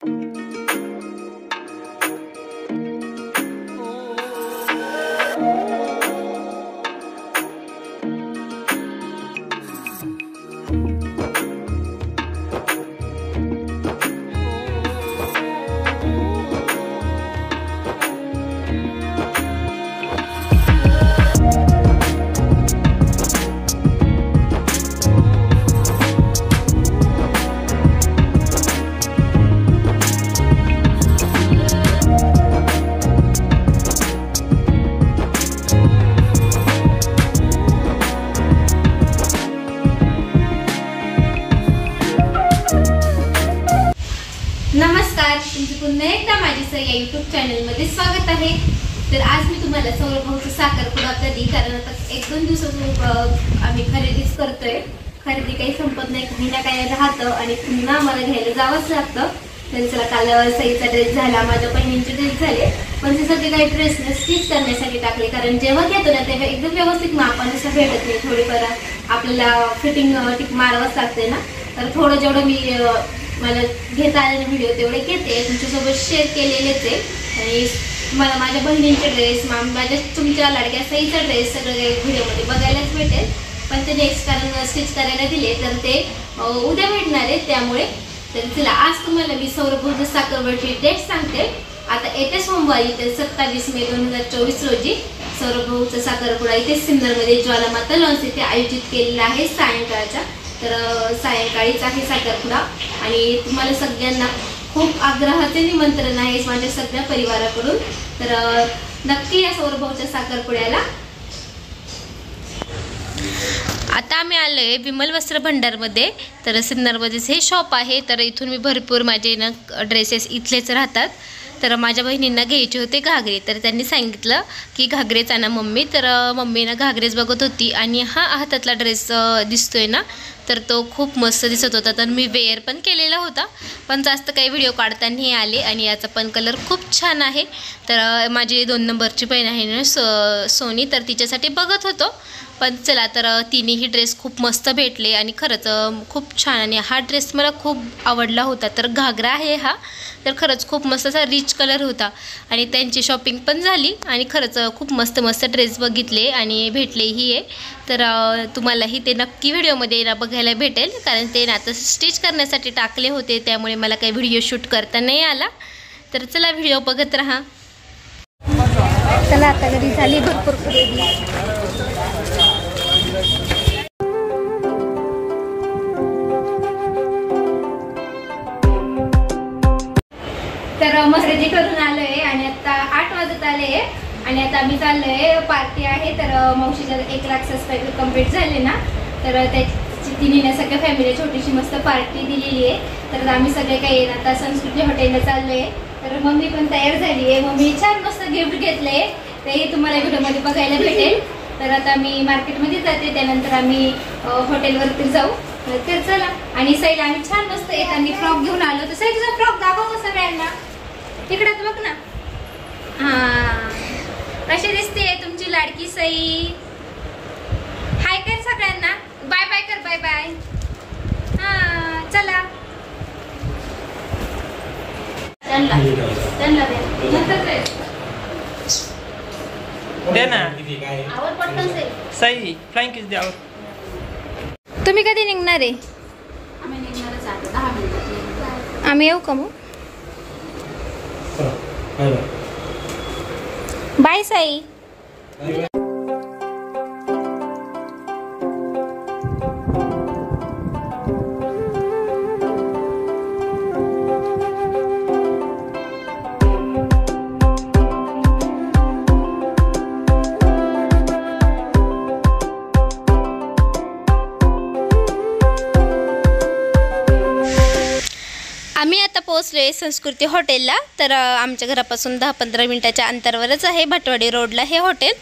नमस्कार, तुमचे पुन्हा एकदा माझ्या या YouTube चॅनलमध्ये स्वागत आहे। तर आज मी तुम्हाला सौरभ भाऊचा साखरपुडा कधी, कारण आता 1-2 दिवसांपूर्वी आम्ही खरेदीच करतोय। खरेदी काही संपत नाही, काही ना काही राहतं आणि पुन्हा मला घ्यायला जावंच लागतं। त्यांचा काल सईचा ड्रेस झाला, माझ्या बहिणींचे ड्रेस झाले, पण ते सगळे काही ड्रेस स्टिच करण्यासाठी टाकले, कारण जेव्हा घेतो ना तेव्हा एकदम व्यवस्थित मापानुसार भेटत नाही। थोडीफार आपल्याला फिटिंग टिक मारावंच लागते ना, तर थोडं जेवढं मी मला घेता आलेले व्हिडिओ तेवढे घेते, तुमच्यासोबत शेअर केलेलेच आहे। आणि मला माझ्या बहिणींचे ड्रेस, माझ्या तुमच्या लाडक्या सईचा ड्रेस सगळं काही व्हिडिओमध्ये बघायलाच भेटेल, पण ते नेक्स्ट कारण स्टिच करायला दिले तर ते उद्या भेटणार आहे। त्यामुळे तर चला आज तुम्हाला मी सौरभ भाऊच्या साखरपुड्याची डेट सांगते। आता येत्या सोमवारी ते 27 मे 2024 रोजी सौरभ भाऊचा साखरपुडा इथे सिन्नरमध्ये ज्वालामाता लॉन्स येथे आयोजित केलेला आहे सायंकाळच्या। तर सायंकाळीच आहे साखरपुडा आणि तुम्हाला सगळ्यांना खूप आग्रहाचे निमंत्रण आहे माझ्या सगळ्या परिवाराकडून। तर नक्की या सौरभ भाऊच्या साखरपुड्याला। आता आम्ही आलोय विमल वस्त्र भंडारमध्ये, तर सिन्नरमध्येच हे शॉप आहे। तर इथून मी भरपूर माझे ना ड्रेसेस इथलेच राहतात। तर माझ्या बहिणींना घ्यायचे होते घागरे, तर त्यांनी सांगितलं की घागरेच आणा मम्मी। तर मम्मीनं घागरेच बघत होती आणि हा हातातला ड्रेस दिसतोय ना, तर तो खूप मस्त दिसत होता। तर मी वेअर पण केलेला होता, पण जास्त काही व्हिडिओ काढताना आले आणि याचा पण कलर खूप छान आहे। तर माझी 2 नंबरची बहीण आहे ना सोनी, तर तिच्यासाठी बघत होतो, पण चला तर तिन्ही ड्रेस खूप मस्त भेटले आणि खरंच खूप छान। आणि हा ड्रेस मला खूप आवडला होता, तर घागरा आहे हा, तर खरंच खूप मस्त असा रिच कलर होता आणि त्यांची शॉपिंग पण झाली आणि खरंच खूप मस्त मस्त ड्रेस बघितले आणि भेटलेही आहे। तर तुम्हालाही ते नक्की व्हिडिओमध्ये ना बघायला भेटेल, कारण ते ना आता स्टिच करण्यासाठी टाकले होते, त्यामुळे मला काही व्हिडिओ शूट करता नाही आला। तर चला व्हिडिओ बघत राहा। चला आता घरी झाली भरपूर खरेदी। तर खरेदी करून आलोय आणि आता 8 वाजत आले आणि आता आम्ही चाललोय, पार्टी आहे। तर मावशीच्या 1 लाख सबस्क्रायबर कंप्लीट झाले ना, तर त्याची तिने सगळ्या फॅमिली छोटीशी मस्त पार्टी दिलेली आहे। तर आम्ही सगळे काही आता संस्कृती हॉटेलला चाललोय। तर मम्मी पण तयार झाली आहे, मम्मी छान मस्त गिफ्ट घेतलंय, तेही तुम्हाला व्हिडिओमध्ये बघायला भेटेल। तर आता मी मार्केटमध्ये जाते, त्यानंतर आम्ही हॉटेलवरती जाऊ। तर चला, आणि सईला आम्ही छान मस्त येताना फ्रॉक घेऊन आलो। तर सई तुझा फ्रॉक दाखव सगळ्यांना, तिकडे बघ ना। हा, कशी दिसते तुमची लाडकी सई? हाय कर सगळ्यांना, बाय बाय कर, बाय बाय। हा चला, त्यांना दे ना आवड पटकन सई फ्लाइंग किस द्या। तुम्ही कधी निघणार आहे? आम्ही निघणारच आहे 10 मिनिटात। आम्ही येऊ का मग? बाय साई। आम्ही आता पोहोचलोय संस्कृती हॉटेलला। तर आमच्या घरापासून 10-15 मिनिटाच्या अंतरावरच आहे, भटवाडी रोडला हे हॉटेल।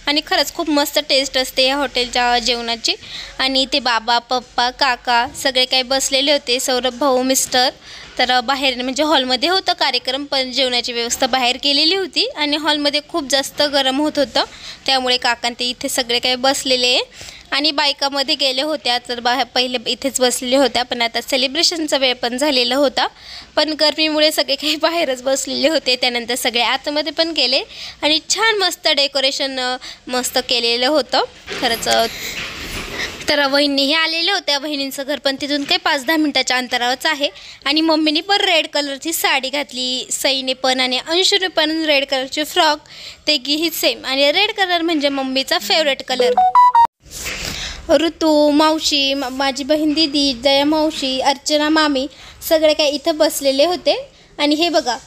आणि खरंच खूप मस्त टेस्ट असते या हॉटेलच्या जेवणाची। आणि ते बाबा, पप्पा, काका सगळे काही बसलेले होते, सौरभ भाऊ, मिस्टर। तर बाहेर म्हणजे हॉलमध्ये होता कार्यक्रम, पण जेवणाची व्यवस्था बाहेर केलेली होती आणि हॉलमध्ये खूप जास्त गरम होत होतं, त्यामुळे काकांते इथे सगळे काही बसलेले आहे। आणि बायकामध्ये गेले होत्या तर पहिले इथेच बसलेल्या होत्या, पण आता सेलिब्रेशनचा वेळ पण झालेला होता, पण गरमीमुळे सगळे काही बाहेरच बसलेले होते. त्यानंतर सगळे आतमध्ये पण गेले आणि छान मस्त डेकोरेशन मस्त केलेलं होतं खरंच. तर वहिनीही आलेल्या होत्या. वहिनींचं घर पण तिथून काही 5-10 मिनटाच्या अंतरावरच आहे. आणि मम्मीने पण रेड कलरची साडी घातली, सईने पण आणि अंशूने पण रेड कलरची फ्रॉक, ते ही सेम. आणि रेड कलर म्हणजे मम्मीचा फेवरेट कलर. ऋतू मावशी, माझी बहीण दीदी, जया मावशी, अर्चना मामी सगळे काही इथं बसलेले होते. आणि हे बघा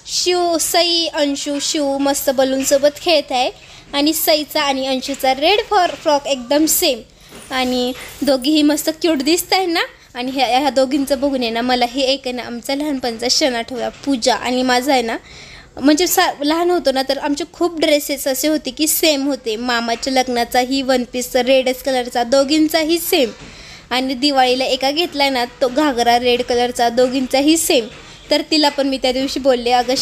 सई, अंशू, शिव मस्त बलूनसोबत खेळत आहे. आणि सईचा आणि अंशूचा रेड फ्रॉक एकदम सेम. आणि दोघीही मस्त क्यूट दिसत आहे ना. आणि ह्या दोघींचं बघून आहे ना मला हे एक आहे ना आमचा लहानपणचा क्षण आठवला. पूजा आणि माझा आहे ना म्हणजे लहान होतो ना तर आमचे खूप ड्रेसेस असे होते की सेम होते. मामाच्या लग्नाचाही वन पीस रेडच कलरचा दोघींचाही सेम. आणि दिवाळीला एका घेतला ना तो घागरा रेड कलरचा दोघींचाही सेम. तर तिला पण मी त्या दिवशी बोलले, अगं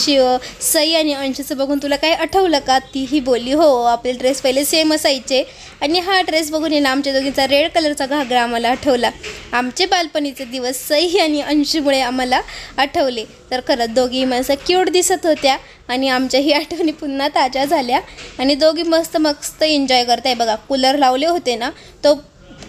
सई आणि अंशूचं बघून तुला काय आठवलं का? तीही बोलली हो, आपले ड्रेस पहिले सेम असायचे. आणि हा ड्रेस बघून आहे ना आमच्या दोघींचा रेड कलरचा घागरा आम्हाला आठवला. आमचे बालपणीचे दिवस सई आणि अंशूमुळे आम्हाला आठवले. तर खरंच दोघी मस्त क्यूट दिसत होत्या आणि आमच्याही आठवणी पुन्हा ताज्या झाल्या. आणि दोघी मस्त मस्त एन्जॉय करताय बघा. कूलर लावले होते ना, तो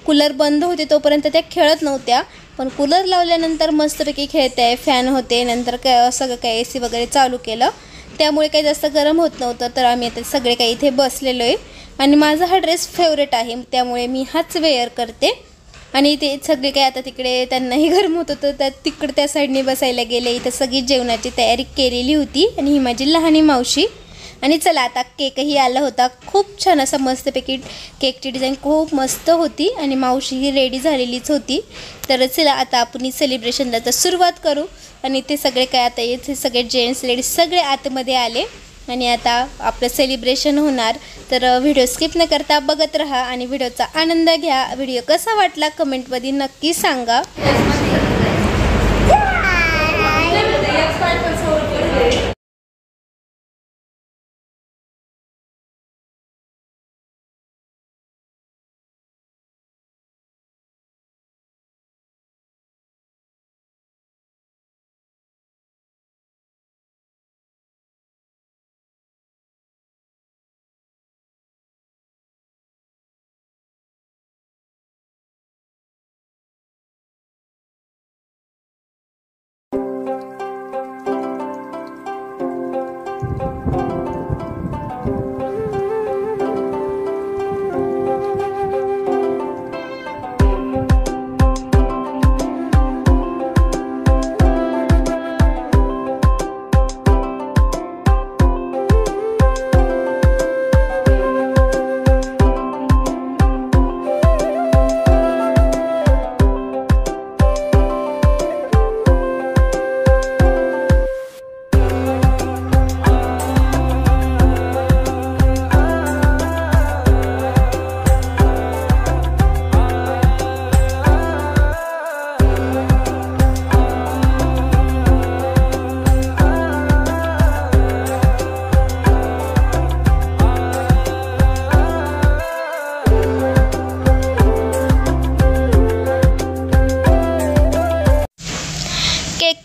कूलर बंद होते तोपर्यंत त्या खेळत नव्हत्या, पण कूलर लावल्यानंतर मस्तपैकी खेळते आहे. फॅन होते, नंतर सगळं काही AC वगैरे चालू केलं, त्यामुळे काही जास्त गरम होत नव्हतं. तर आम्ही आता सगळे काही इथे बसलेलो आहे. आणि माझा हा ड्रेस फेवरेट आहे, त्यामुळे मी हाच वेअर करते. आणि ते सगळे काही आता तिकडे त्यांनाही गरम होत होतं तर तिकडे त्या साईडने बसायला गेले. इथं सगळी जेवणाची तयारी केलेली होती. आणि ही माझी लहानी मावशी. आणि चला आता केकही आला होता. खूप छान असा मस्तपैकी केकची डिझाईन खूप मस्त होती. आणि मावशी ही रेडी झालेलीच होती. तर चला आता आपण सेलिब्रेशनला तर सुरुवात करू. आणि ते सगळे काय आता इथे सगळे जेंट्स लेडीज सगळे आतमध्ये आले. आणि आता आपलं सेलिब्रेशन होणार. तर व्हिडिओ स्किप न करता बघत राहा आणि व्हिडिओचा आनंद घ्या. व्हिडिओ कसा वाटला कमेंटमध्ये नक्की सांगा.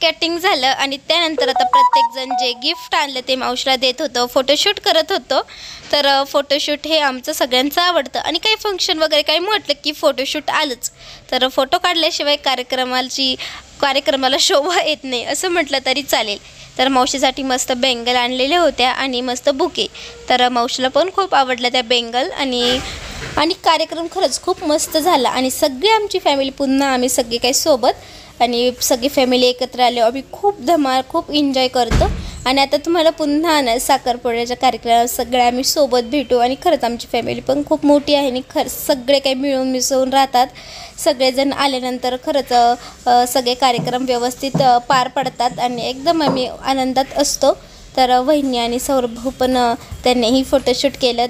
कटिंग झालं आणि त्यानंतर आता प्रत्येकजण जे गिफ्ट आणलं ते मावशीला देत होतं. फोटोशूट करत होतो. तर फोटोशूट हे आमचं सगळ्यांचं आवडतं आणि काही फंक्शन वगैरे काही म्हटलं की फोटोशूट आलंच. तर फोटो काढल्याशिवाय कार्यक्रमाला शोभा येत नाही असं म्हटलं तरी चालेल. तर मावशीसाठी मस्त बेंगल आणलेल्या होत्या आणि मस्त बुके. तर मावशीला पण खूप आवडल्या त्या बेंगल. आणि कार्यक्रम खरंच खूप मस्त झाला. आणि सगळी आमची फॅमिली पुन्हा आम्ही सगळे काही सोबत आणि सगळी फॅमिली एकत्र आले. आम्ही खूप धमाल खूप एन्जॉय करतो. आणि आता तुम्हाला पुन्हा साखरपुड्याच्या कार्यक्रमात सगळे आम्ही सोबत भेटू. आणि खरंच आमची फॅमिली पण खूप मोठी आहे आणि सगळे काही मिळून मिसळून राहतात. सगळेजण आल्यानंतर खरंच सगळे कार्यक्रम व्यवस्थित पार पडतात आणि एकदम आम्ही आनंदात असतो. तर वहिनी आणि सौरभ भाऊ पण त्यांनीही फोटोशूट केलं.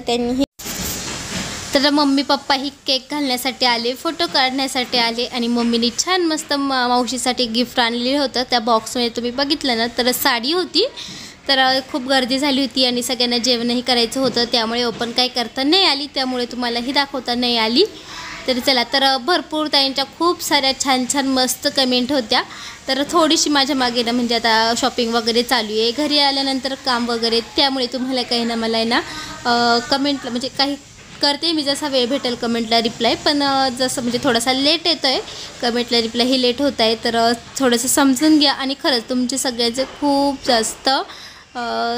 तर मम्मी पप्पाही केक घालण्यासाठी आले, फोटो काढण्यासाठी आले. आणि मम्मीने छान मस्त मावशीसाठी गिफ्ट आणलेलं होतं. त्या बॉक्समध्ये तुम्ही बघितलं ना तर साडी होती. तर खूप गर्दी झाली होती आणि सगळ्यांना जेवणही करायचं होतं, त्यामुळे ओपन काही करता नाही आली, त्यामुळे तुम्हालाही दाखवता नाही आली. तर चला, तर भरपूर ताईंच्या खूप साऱ्या छान छान मस्त कमेंट होत्या. तर थोडीशी माझ्या मागे ना म्हणजे आता शॉपिंग वगैरे चालू आहे, घरी आल्यानंतर काम वगैरे, त्यामुळे तुम्हाला काही ना मला आहे ना कमेंटला म्हणजे काही करते मी, जसा वेळ भेटेल कमेंटला रिप्लाय, पण जसं म्हणजे थोडासा लेट येतो आहे कमेंटला रिप्लाय, ही लेट होत आहे, तर थोडंसं समजून घ्या. आणि खरंच तुमचे सगळ्यांचे खूप जास्त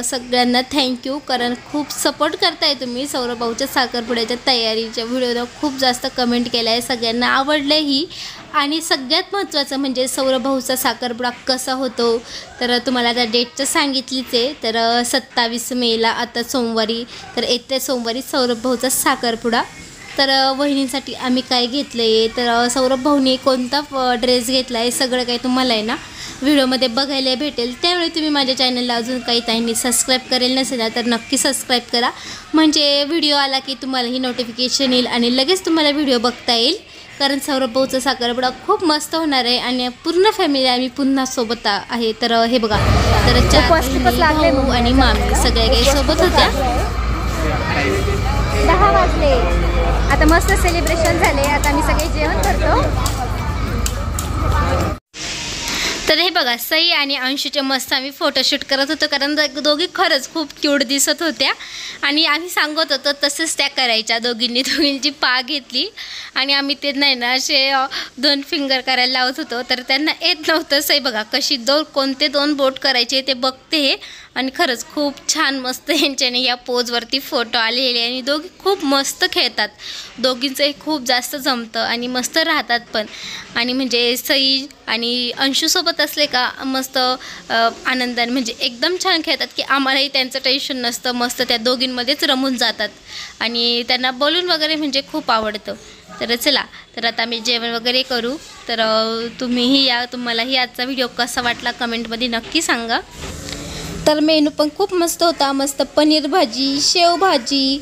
सगळ्यांना थँक्यू, कारण खूप सपोर्ट करताय तुम्ही. सौरभ भाऊच्या साखरपुड्याच्या तयारीच्या व्हिडिओला खूप जास्त कमेंट केला आहे, सगळ्यांना आवडलंही. आणि सगळ्यात महत्त्वाचं म्हणजे सौरभ भाऊचा साखरपुडा कसा होतो, तर तुम्हाला आता डेट तर सांगितलीच आहे. तर 27 मेला आता सोमवारी, तर येत्या सोमवारी सौरभ भाऊचा साखरपुडा. तर वहिनींसाठी आम्ही काय घेतलं आहे, तर सौरभ भाऊने कोणता ड्रेस घेतला आहे सगळं काही तुम्हाला आहे ना व्हिडिओमध्ये बघायला भेटेल. त्यामुळे तुम्ही माझ्या चॅनलला अजून काही ताईंनी सबस्क्राईब करेल नसेल ना, तर नक्की सबस्क्राईब करा, म्हणजे व्हिडिओ आला की तुम्हालाही नोटिफिकेशन येईल आणि लगेच तुम्हाला व्हिडिओ बघता येईल. कारण सौरभ भाऊचा साखरपुडा खूप मस्त होणार आहे आणि पूर्ण फॅमिली आम्ही पुन्हा सोबत आहे. तर हे बघा, तर 4 भाऊ आणि मामी सगळ्या काही सोबत होत्या. 10 वाजले, आता मस्त सेलिब्रेशन झाले, आता आम्ही सगळे जेवण करतो. तर हे बघा, सई आणि अंशूचे मस्त आम्ही फोटोशूट करत होतो, कारण दोघी खरंच खूप क्यूट दिसत होत्या आणि आम्ही सांगत होतो तसंच त्या करायच्या. दोघींची पा घेतली आणि आम्ही ते नाही ना असे 2 फिंगर करायला लावत होतो, तर त्यांना येत नव्हतं. सई बघा कशी कोणते 2 बोट करायचे ते बघते, आणि खरंच खूप छान मस्त यांच्याने या पोजवरती फोटो आलेले. आणि दोघी खूप मस्त खेळतात, दोघींचंही खूप जास्त जमतं आणि मस्त राहतात पण. आणि म्हणजे सई आणि अंशूसोबत असले का मस्त आनंदाने म्हणजे एकदम छान खेळतात, की आम्हालाही त्यांचं टेन्शन नसतं, मस्त त्या दोघींमध्येच रमून जातात आणि त्यांना बोलून वगैरे म्हणजे खूप आवडतं. तर चला, तर आता आम्ही जेवण वगैरे करू. तर तुम्हीही या, तुम्हालाही आजचा व्हिडिओ कसा वाटला कमेंटमध्ये नक्की सांगा. तर मेनू पण खूप मस्त होता, मस्त पनीर भाजी, शेवभाजी,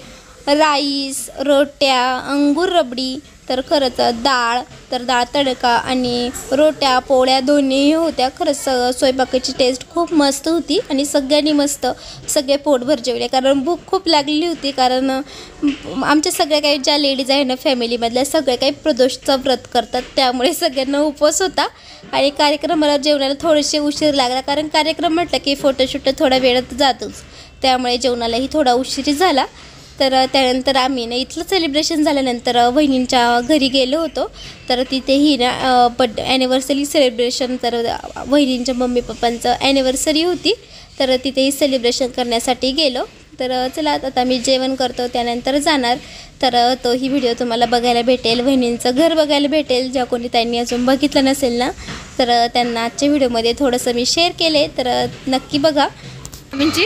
राईस, रोट्या, अंगूर रबडी, तर खरंच डाळ, तर डाळ तडका आणि रोट्या पोळ्या दोन्ही होत्या. खरंच स्वयंपाकाची टेस्ट खूप मस्त होती आणि सगळ्यांनी मस्त सगळे पोटभर जेवले, कारण भूक खूप लागलेली होती. कारण आमच्या सगळ्या काही ज्या लेडीज आहे ना फॅमिलीमधल्या, सगळे काही प्रदोषचं व्रत करतात, त्यामुळे सगळ्यांना उपवास होता. आणि कार्यक्रमाला जेवणाला थोडेसे उशीर लागला, कारण कार्यक्रम म्हटलं की फोटोशूट थोडा वेळात जातोच, त्यामुळे जेवणालाही थोडा उशीर झाला. तर त्यानंतर आम्ही ना इथलं सेलिब्रेशन झाल्यानंतर वहिनींच्या घरी गेलो होतो. तर तिथेही ना ॲनिव्हर्सरी सेलिब्रेशन, तर वहिनींच्या मम्मी पप्पांचं ॲनिव्हर्सरी होती, तर तिथेही सेलिब्रेशन करण्यासाठी गेलो. तर चला, आता मी जेवण करतो, त्यानंतर जाणार. तर तोही व्हिडिओ तुम्हाला बघायला भेटेल, वहिनींचं घर बघायला भेटेल. ज्या कोणी त्यांनी अजून बघितलं नसेल ना, तर त्यांना आजच्या व्हिडिओमध्ये थोडंसं मी शेअर केले, तर नक्की बघा. म्हणजे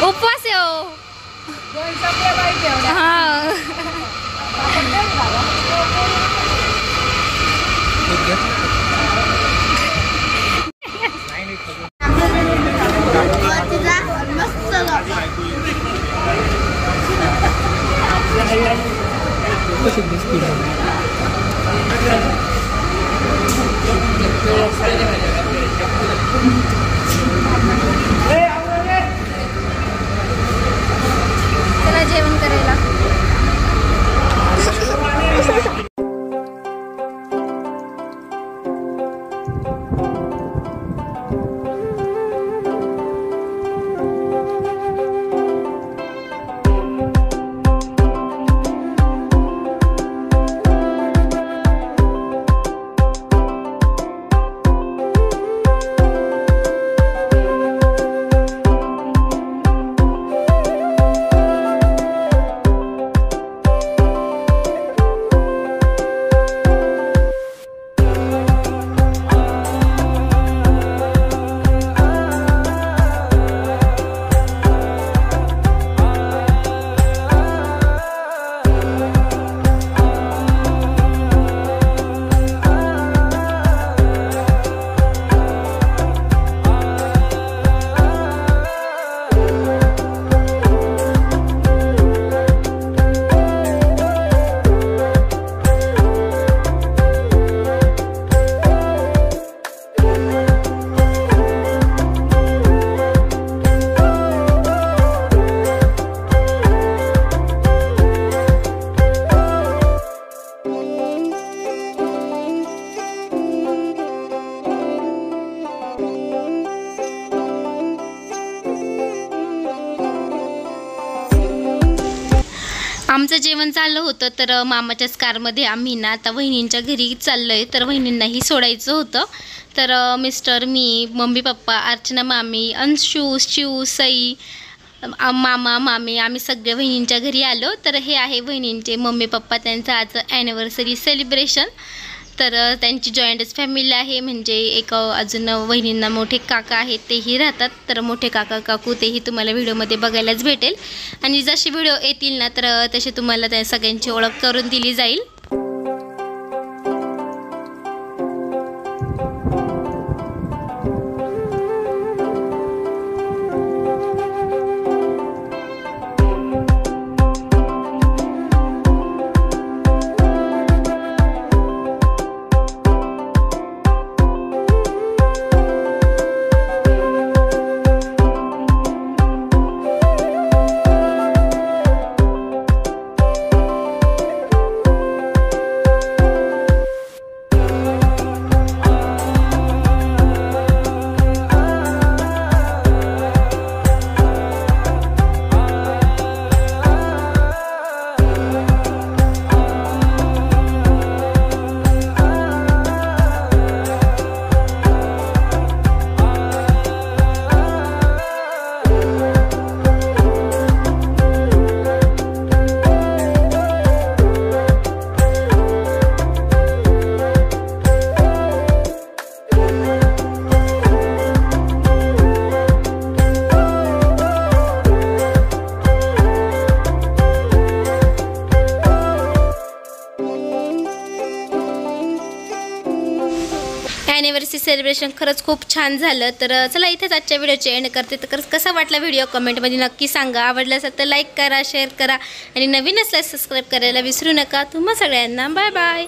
उपवास येऊ हां चला जेवण करायला. आमचं जेवण चाललं होतं तर मामाच्याच कारमध्ये आम्ही ना आता वहिनींच्या घरी चाललो आहे. तर वहिनींनाही सोडायचं होतं. तर मिस्टर, मी, मम्मी पप्पा, अर्चना मामी, अंशू, शिव, सई, मामा मामी आम्ही सगळे वहिनींच्या घरी आलो. तर हे आहे वहिनींचे मम्मी पप्पा, त्यांचं आज ॲनिव्हर्सरी सेलिब्रेशन. तर त्यांची जॉईंटच फॅमिली आहे. म्हणजे एक अजून वहिनींना मोठे काका आहेत, तेही राहतात. तर मोठे काका काकू तेही तुम्हाला व्हिडिओमध्ये बघायलाच भेटेल. आणि जसे व्हिडिओ येतील ना तर तसे तुम्हाला त्या सगळ्यांची ओळख करून दिली जाईल. ॲनिव्हर्सरी सेलिब्रेशन खरंच खूप छान झालं. तर चला इथेच आजच्या व्हिडिओची एंड करते. तर कसा वाटला व्हिडिओ कमेंटमध्ये नक्की सांगा. आवडला असेल तर लाईक करा, शेअर करा आणि नवीन असल्यास सबस्क्राईब करायला विसरू नका. तुम्हा सगळ्यांना बाय बाय.